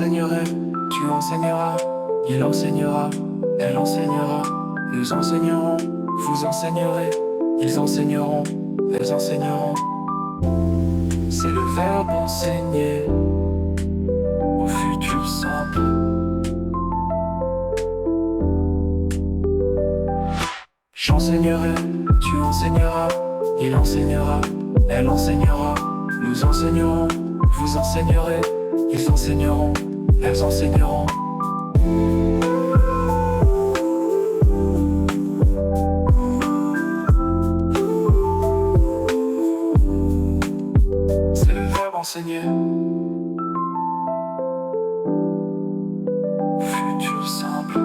enseignerai, tu enseigneras, il enseignera, elle enseignera, nous enseignerons, vous enseignerez, ils enseigneront, elles enseigneront. C'est le verbe enseigner au futur simple. J'enseignerai, tu enseigneras, il enseignera, elle enseignera, nous enseignerons, vous enseignerez, ils enseigneront, elles enseigneront. C'est le verbe enseigner. Futur simple.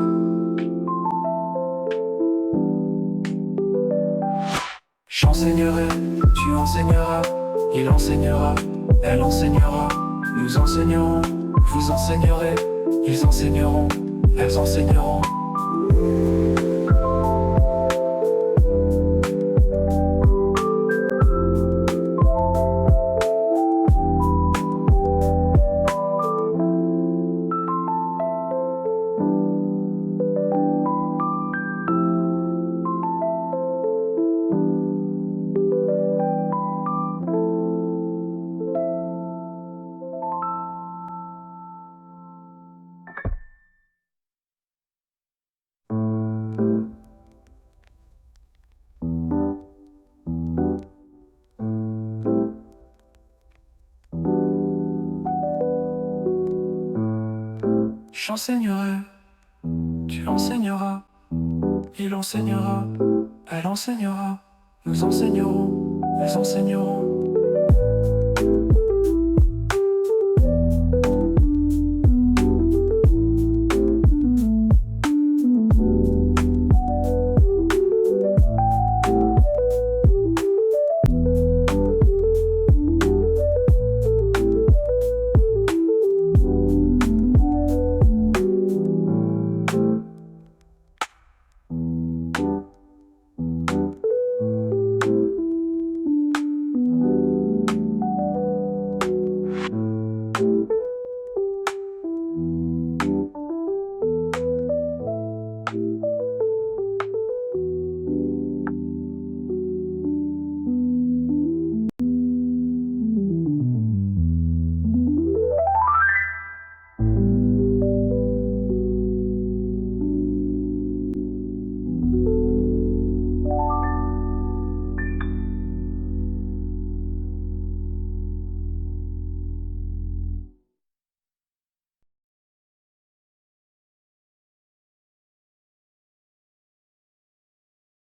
J'enseignerai, tu enseigneras, il enseignera, elle enseignera, nous enseignerons, vous enseignerez, ils enseigneront, elles enseigneront. J'enseignerai, tu enseigneras, il enseignera, elle enseignera, nous enseignerons, elles enseigneront.